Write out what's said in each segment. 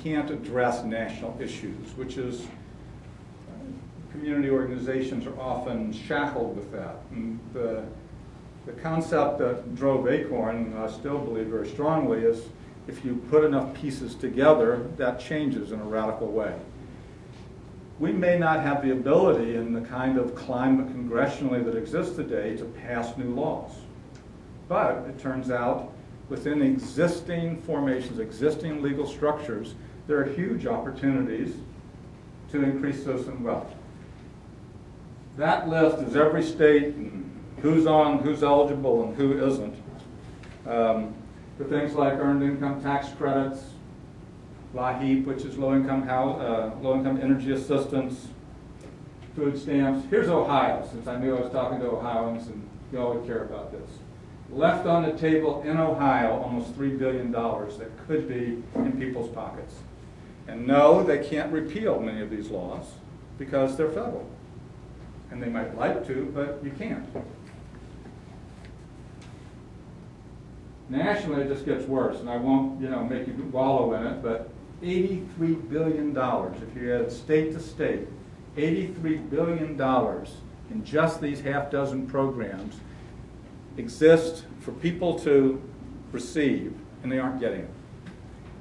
can't address national issues, which is, community organizations are often shackled with that. And the concept that drove Acorn, and I still believe very strongly, is if you put enough pieces together, that changes in a radical way. We may not have the ability in the kind of climate congressionally that exists today to pass new laws. But it turns out within existing formations, existing legal structures, there are huge opportunities to increase citizen wealth. That list is every state and who's eligible and who isn't. For things like earned income tax credits, LIHEAP, which is low-income energy assistance, food stamps. Here's Ohio, since I knew I was talking to Ohioans and you all would care about this. Left on the table in Ohio, almost $3 billion that could be in people's pockets. And no, they can't repeal many of these laws because they're federal. And they might like to, but you can't. Nationally, it just gets worse, and I won't, make you wallow in it, but $83 billion, if you add state to state, $83 billion in just these half dozen programs exist for people to receive, and they aren't getting it.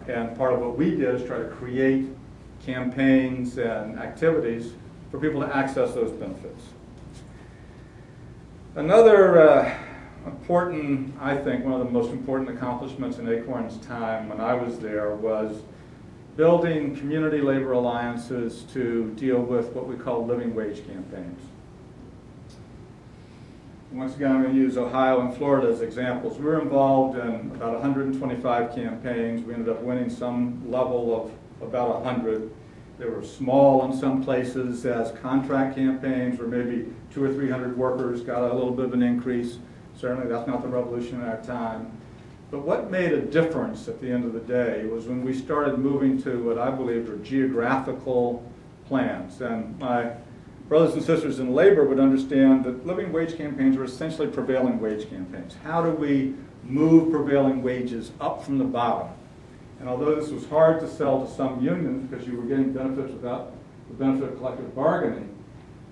And part of what we did is try to create campaigns and activities for people to access those benefits. Another important, I think, one of the most important accomplishments in Acorn's time when I was there was building community labor alliances to deal with what we call living wage campaigns. Once again, I'm going to use Ohio and Florida as examples. We were involved in about 125 campaigns. We ended up winning some level of about 100. They were small in some places as contract campaigns where maybe 200 or 300 workers got a little bit of an increase. Certainly that's not the revolution in our time. But what made a difference at the end of the day was when we started moving to what I believed were geographical plans. And my brothers and sisters in labor would understand that living wage campaigns were essentially prevailing wage campaigns. How do we move prevailing wages up from the bottom? And although this was hard to sell to some unions because you were getting benefits without the benefit of collective bargaining,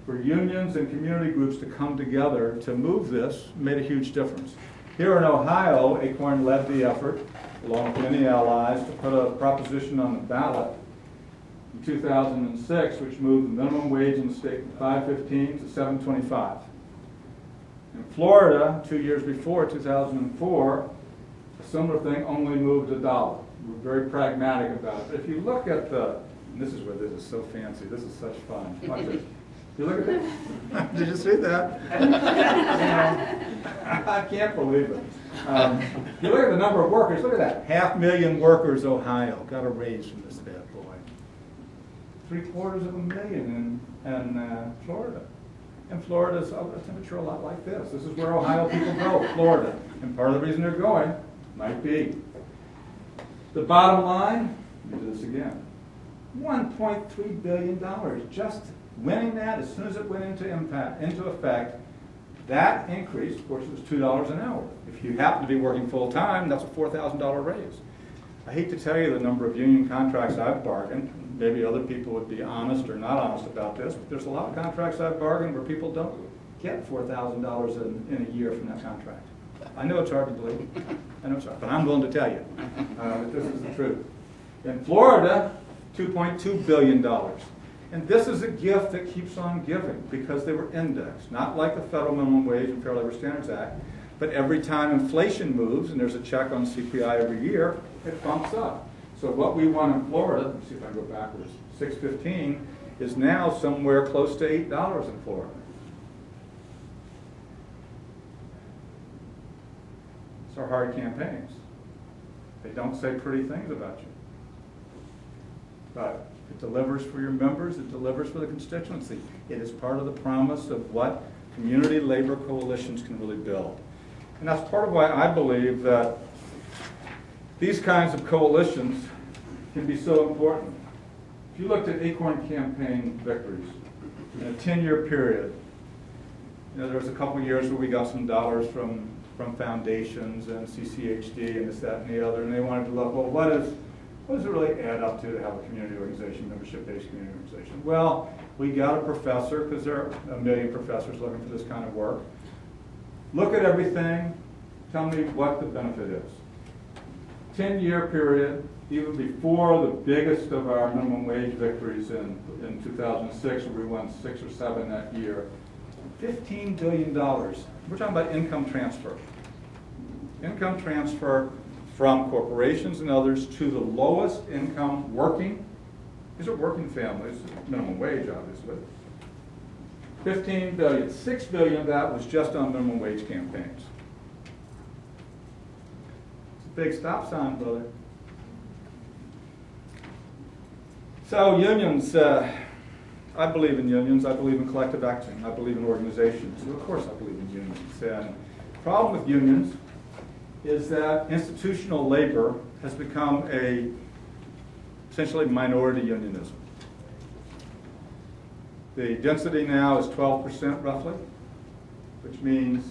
for unions and community groups to come together to move this made a huge difference. Here in Ohio, Acorn led the effort, along with many allies, to put a proposition on the ballot in 2006, which moved the minimum wage in the state from $5.15 to $7.25. In Florida, 2 years before, 2004, a similar thing only moved $1. We're very pragmatic about it. But if you look at and this is where this is so fancy, this is such fun. Watch this. You look at that. Did you see that? I can't believe it. You look at the number of workers. Look at that. 500,000 workers, Ohio, got a raise from this bad boy. 750,000 in Florida. And Florida's a temperature a lot like this. This is where Ohio people go, Florida. And part of the reason they're going might be. The bottom line, let me do this again. $1.3 billion just winning that as soon as it went into effect. That increase, of course, was $2 an hour. If you happen to be working full time, that's a $4,000 raise. I hate to tell you the number of union contracts I've bargained. Maybe other people would be honest or not honest about this, but there's a lot of contracts I've bargained where people don't get $4,000 in a year from that contract. I know it's hard to believe. I know it's hard, but I'm willing to tell you that this is the truth. In Florida, $2.2 billion. And this is a gift that keeps on giving because they were indexed, not like the Federal Minimum Wage and Fair Labor Standards Act, but every time inflation moves, and there's a check on CPI every year, it bumps up. So what we want in Florida, let me see if I can go backwards, 615 is now somewhere close to $8 in Florida. These are hard campaigns. They don't say pretty things about you. But it delivers for your members, it delivers for the constituency. It is part of the promise of what community labor coalitions can really build. And that's part of why I believe that these kinds of coalitions can be so important. If you looked at Acorn campaign victories in a 10-year period, there was a couple of years where we got some dollars from foundations and CCHD and this, that, and the other, and they wanted to look, well, what does it really add up to have a community organization, membership-based community organization? Well, we got a professor, because there are a million professors looking for this kind of work. Look at everything, tell me what the benefit is. 10-year period, even before the biggest of our minimum wage victories in 2006, where we won 6 or 7 that year, $15 billion. We're talking about income transfer. Income transfer from corporations and others to the lowest income working, these are working families, minimum wage obviously. 15 billion, 6 billion of that was just on minimum wage campaigns. It's a big stop sign, brother. So unions, I believe in unions, I believe in collective action, I believe in organizations. So of course I believe in unions. And the problem with unions is that institutional labor has become essentially minority unionism. The density now is 12% roughly, which means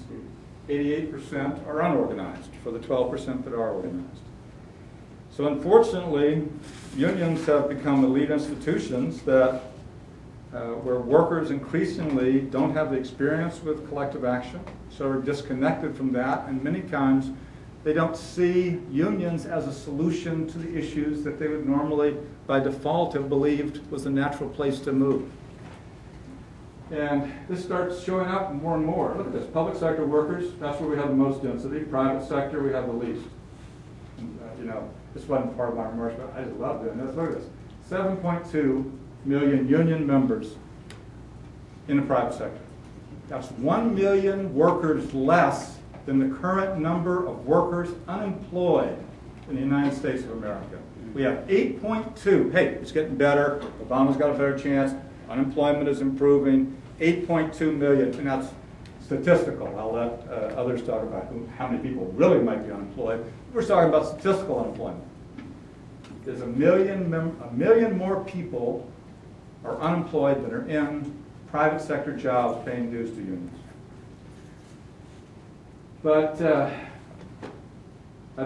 88% are unorganized for the 12% that are organized. So unfortunately, unions have become elite institutions that where workers increasingly don't have the experience with collective action, so are disconnected from that, and many times they don't see unions as a solution to the issues that they would normally, by default, have believed was the natural place to move. And this starts showing up more and more. Look at this, public sector workers, that's where we have the most density. Private sector, we have the least. This wasn't part of my remarks, but I just love doing this. Look at this, 7.2 million union members in the private sector. That's 1 million workers less than the current number of workers unemployed in the United States of America. We have 8.2. Hey, it's getting better. Obama's got a better chance. Unemployment is improving. 8.2 million, and that's statistical. I'll let others talk about how many people really might be unemployed. We're talking about statistical unemployment. There's a million more people are unemployed than are in private sector jobs paying dues to unions. But that'd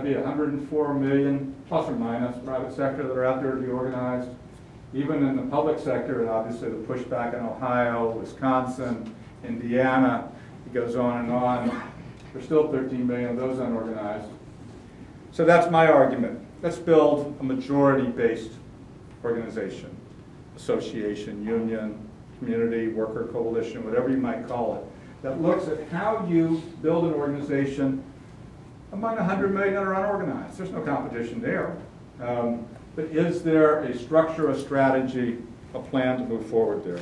be 104 million plus or minus private sector that are out there to be organized. Even in the public sector, and obviously the pushback in Ohio, Wisconsin, Indiana, it goes on and on. There's still 13 million of those unorganized. So that's my argument. Let's build a majority-based organization, association, union, community, worker coalition, whatever you might call it, that looks at how you build an organization among 100 million that are unorganized. There's no competition there. But is there a structure, a strategy, a plan to move forward there?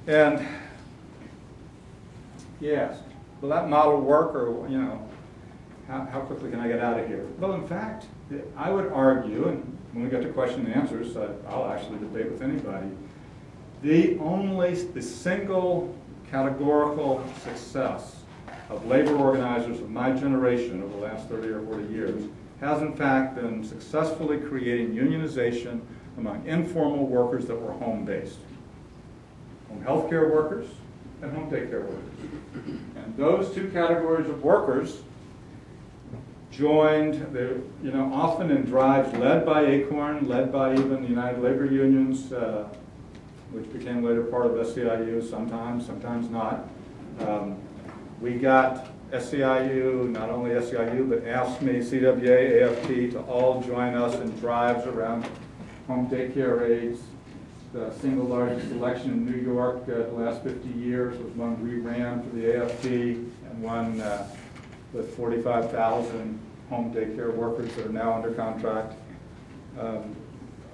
And yes, will that model work, or how quickly can I get out of here? Well, in fact, I would argue, and when we get to question and answers, I'll actually debate with anybody, the single categorical success of labor organizers of my generation over the last 30 or 40 years has in fact been successfully creating unionization among informal workers that were home-based. Home health care workers and home daycare workers. And those two categories of workers joined, often in drives led by ACORN, led by even the United Labor Unions, which became later part of SEIU, sometimes not. We got SEIU, not only SEIU, but AFSCME, CWA, AFT to all join us in drives around home daycare aids. The single largest election in New York the last 50 years was one we ran for the AFT, and one with 45,000 home daycare workers that are now under contract.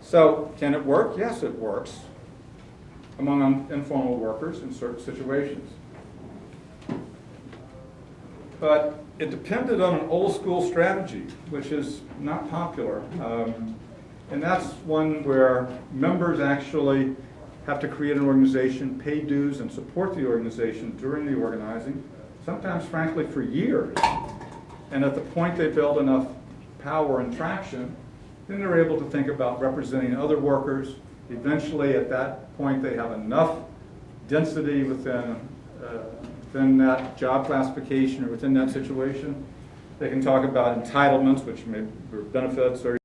So can it work? Yes, it works among informal workers in certain situations. But it depended on an old school strategy, which is not popular. And that's one where members actually have to create an organization, pay dues, and support the organization during the organizing, sometimes, frankly, for years. And at the point they build enough power and traction, then they're able to think about representing other workers. Eventually, at that point, they have enough density within that job classification or within that situation. They can talk about entitlements, which may be benefits or